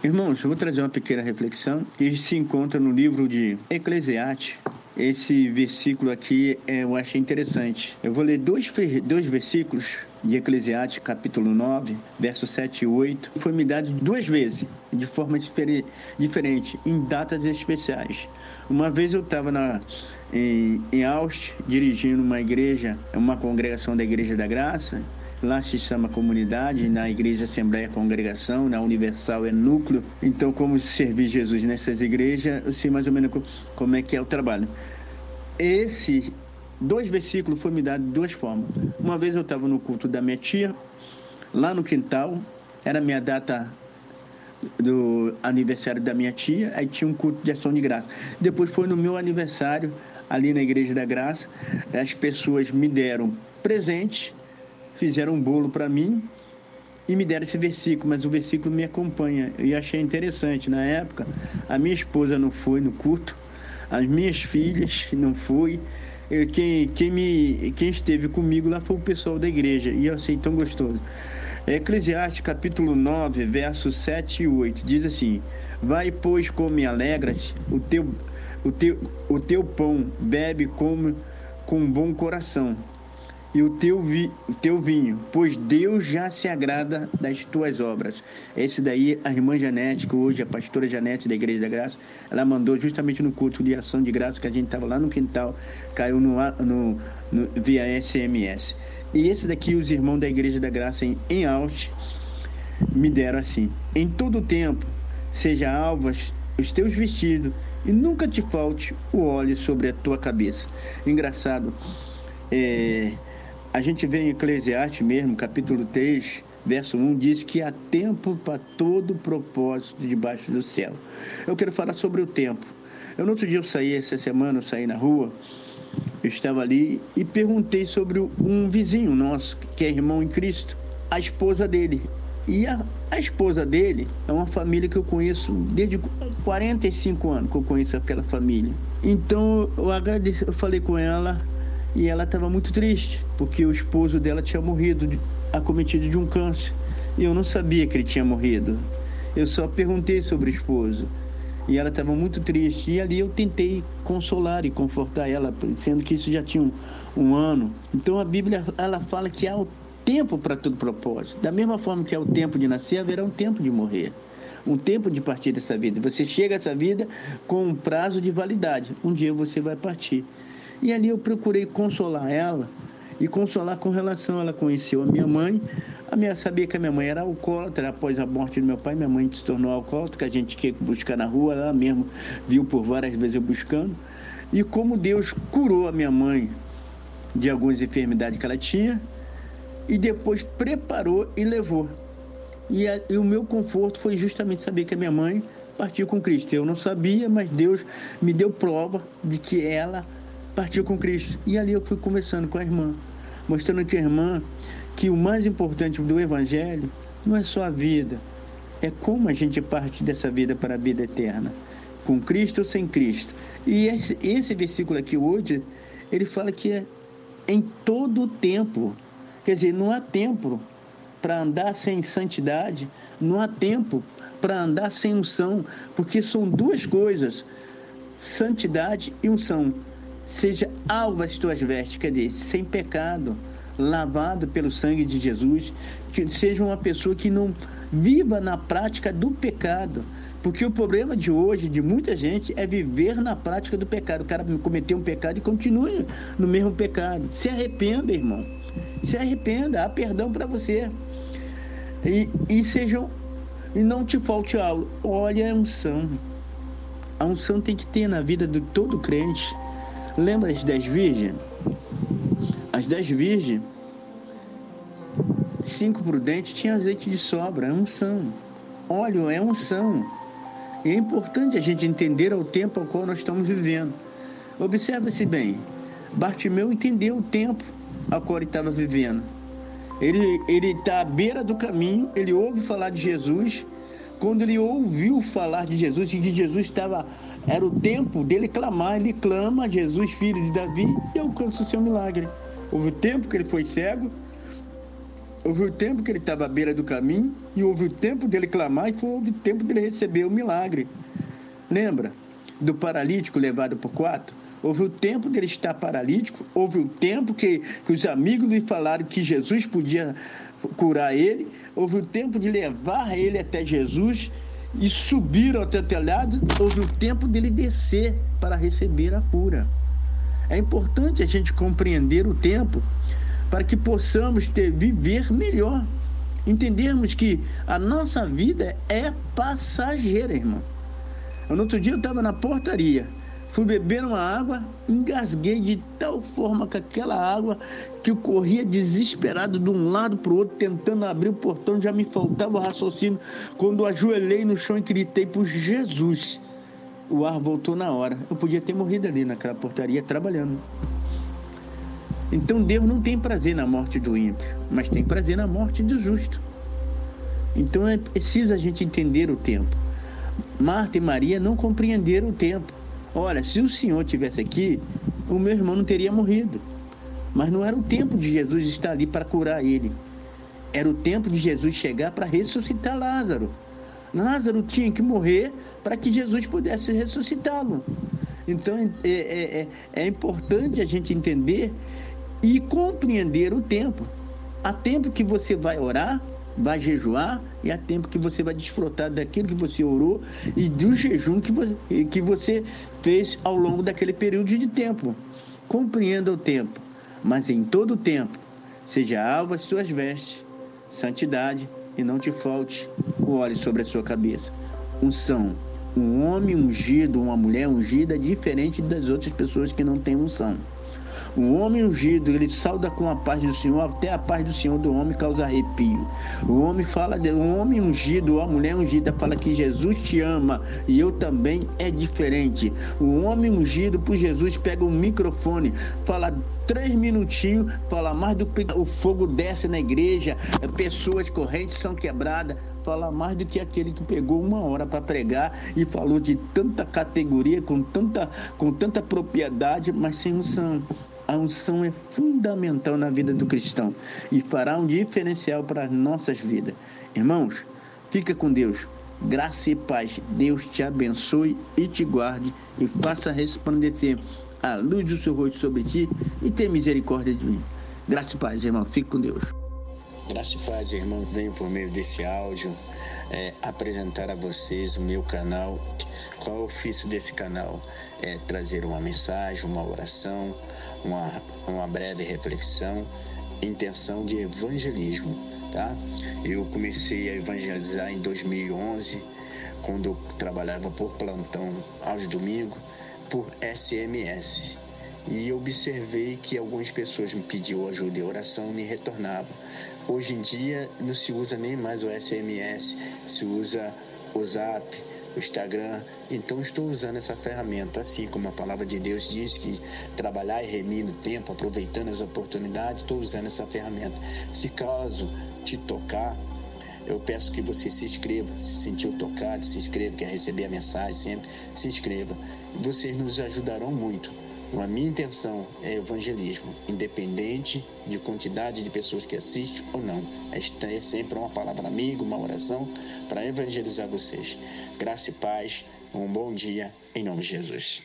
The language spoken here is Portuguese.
Irmãos, eu vou trazer uma pequena reflexão que se encontra no livro de Eclesiastes. Esse versículo aqui eu achei interessante. Eu vou ler dois versículos de Eclesiastes, capítulo 9, versos 7 e 8. Foi me dado duas vezes, de forma diferente, em datas especiais. Uma vez eu estava em Asti, dirigindo uma congregação da Igreja da Graça. Lá se chama comunidade, na igreja Assembleia Congregação, na Universal é núcleo. Então, como servir Jesus nessas igrejas, eu sei mais ou menos como é que é o trabalho. Esses dois versículos foram me dados de duas formas. Uma vez eu estava no culto da minha tia, lá no quintal, era a minha data do aniversário da minha tia, aí tinha um culto de ação de graça. Depois foi no meu aniversário, ali na Igreja da Graça, as pessoas me deram presente, fizeram um bolo para mim e me deram esse versículo, mas o versículo me acompanha. Eu achei interessante. Na época, a minha esposa não foi no culto, as minhas filhas não foi. Quem esteve comigo lá foi o pessoal da igreja, e eu achei tão gostoso. Eclesiastes capítulo 9, versos 7 e 8, diz assim: vai, pois, come e alegras, o teu pão bebe com bom coração, e o teu vinho, pois Deus já se agrada das tuas obras. Esse daí, a irmã Janete, que hoje é a pastora Janete da Igreja da Graça, ela mandou justamente no culto de ação de graça, que a gente estava lá no quintal, caiu via SMS. E esse daqui, os irmãos da Igreja da Graça em Asti, me deram assim: em todo tempo, seja alvas os teus vestidos, e nunca te falte o óleo sobre a tua cabeça. Engraçado, a gente vê em Eclesiastes mesmo, capítulo 3, verso 1, diz que há tempo para todo propósito debaixo do céu. Eu quero falar sobre o tempo. No outro dia essa semana eu saí na rua, eu estava ali e perguntei sobre um vizinho nosso, que é irmão em Cristo, a esposa dele. E a esposa dele é uma família que eu conheço desde 45 anos que eu conheço aquela família. Então eu falei com ela, e ela estava muito triste, porque o esposo dela tinha morrido, acometido de um câncer. E eu não sabia que ele tinha morrido. Eu só perguntei sobre o esposo. E ela estava muito triste. E ali eu tentei consolar e confortar ela, sendo que isso já tinha um ano. Então a Bíblia, ela fala que há o tempo para todo propósito. Da mesma forma que há o tempo de nascer, haverá um tempo de morrer. Um tempo de partir dessa vida. Você chega a essa vida com um prazo de validade. Um dia você vai partir. E ali eu procurei consolar ela, e consolar com relação, ela conheceu a minha mãe, sabia que a minha mãe era alcoólatra. Após a morte do meu pai, minha mãe se tornou alcoólatra, que a gente quer buscar na rua, ela mesmo viu por várias vezes eu buscando, e como Deus curou a minha mãe de algumas enfermidades que ela tinha, e depois preparou e levou. E o meu conforto foi justamente saber que a minha mãe partiu com Cristo. Eu não sabia, mas Deus me deu prova de que ela partiu com Cristo. E ali eu fui conversando com a irmã, mostrando que a irmã, que o mais importante do Evangelho não é só a vida, é como a gente parte dessa vida para a vida eterna, com Cristo ou sem Cristo. E esse versículo aqui hoje, ele fala que é em todo o tempo. Quer dizer, não há tempo para andar sem santidade, não há tempo para andar sem unção, porque são duas coisas: santidade e unção. Seja alva as tuas vestes, quer dizer, sem pecado, lavado pelo sangue de Jesus, que seja uma pessoa que não viva na prática do pecado, porque o problema de hoje, de muita gente, é viver na prática do pecado. O cara cometeu um pecado e continua no mesmo pecado. Se arrependa, irmão, se arrependa, há perdão para você, e não te falte algo. Olha a unção tem que ter na vida de todo crente. Lembra as 10 virgens? As 10 virgens, 5 prudentes tinham azeite de sobra, é unção. Óleo é unção. E é importante a gente entender o tempo ao qual nós estamos vivendo. Observa-se bem, Bartimeu entendeu o tempo ao qual ele estava vivendo. Ele está à beira do caminho, ele ouve falar de Jesus. Quando ele ouviu falar de Jesus, e que Jesus era o tempo dele clamar, ele clama: Jesus, filho de Davi, e alcança o seu milagre. Houve o tempo que ele foi cego, Houve o tempo que ele estava à beira do caminho e houve o tempo dele clamar e houve o tempo dele receber o milagre. Lembra do paralítico levado por 4? Houve o tempo dele estar paralítico, houve o tempo que os amigos lhe falaram que Jesus podia curar ele, houve o tempo de levar ele até Jesus e subiram até o telhado, houve o tempo dele descer para receber a cura. É importante a gente compreender o tempo para que possamos viver melhor. Entendermos que a nossa vida é passageira, irmão. No outro dia eu estava na portaria, fui beber uma água, engasguei de tal forma com aquela água que eu corria desesperado de um lado para o outro, tentando abrir o portão, já me faltava o raciocínio. Quando eu ajoelhei no chão e gritei por Jesus, o ar voltou na hora. Eu podia ter morrido ali naquela portaria trabalhando. Então Deus não tem prazer na morte do ímpio, mas tem prazer na morte do justo. Então é preciso a gente entender o tempo. Marta e Maria não compreenderam o tempo. Olha, se o Senhor estivesse aqui, o meu irmão não teria morrido. Mas não era o tempo de Jesus estar ali para curar ele. Era o tempo de Jesus chegar para ressuscitar Lázaro. Lázaro tinha que morrer para que Jesus pudesse ressuscitá-lo. Então é importante a gente entender e compreender o tempo. Há tempo que você vai orar, vai jejuar, e há tempo que você vai desfrutar daquilo que você orou e do jejum que você fez ao longo daquele período de tempo. Compreenda o tempo, mas em todo o tempo, seja alvo as suas vestes, santidade, e não te falte o óleo sobre a sua cabeça. Unção. Um homem ungido, uma mulher ungida é diferente das outras pessoas que não têm unção. O homem ungido, ele sauda com a paz do Senhor, até a paz do Senhor do homem causa arrepio. O homem ungido, a mulher ungida fala que Jesus te ama e eu também, é diferente. O homem ungido por Jesus pega um microfone, fala 3 minutinhos, fala mais do que o fogo desce na igreja, pessoas correntes são quebradas, fala mais do que aquele que pegou 1 hora para pregar e falou de tanta categoria, com tanta propriedade, mas sem unção. A unção é fundamental na vida do cristão e fará um diferencial para as nossas vidas. Irmãos, fica com Deus. Graça e paz. Deus te abençoe e te guarde e faça resplandecer a luz do seu rosto sobre ti e tenha misericórdia de mim. Graça e paz, irmão. Fique com Deus. Graça e paz, irmão. Venho por meio desse áudio apresentar a vocês o meu canal. Qual é o ofício desse canal? É trazer uma mensagem, uma oração, uma breve reflexão, intenção de evangelismo, tá? Eu comecei a evangelizar em 2011, quando eu trabalhava por plantão aos domingos, por SMS. E observei que algumas pessoas me pediam ajuda e oração e me retornavam. Hoje em dia não se usa nem mais o SMS, se usa o Zap, o Instagram. Então estou usando essa ferramenta, assim como a palavra de Deus diz que trabalhar e remir no tempo, aproveitando as oportunidades, estou usando essa ferramenta. Se caso te tocar, eu peço que você se inscreva, se sentiu tocado, se inscreva, quer receber a mensagem sempre, se inscreva. Vocês nos ajudarão muito. A minha intenção é evangelismo, independente de quantidade de pessoas que assistem ou não. É sempre uma palavra amiga, uma oração para evangelizar vocês. Graça e paz, um bom dia, em nome de Jesus.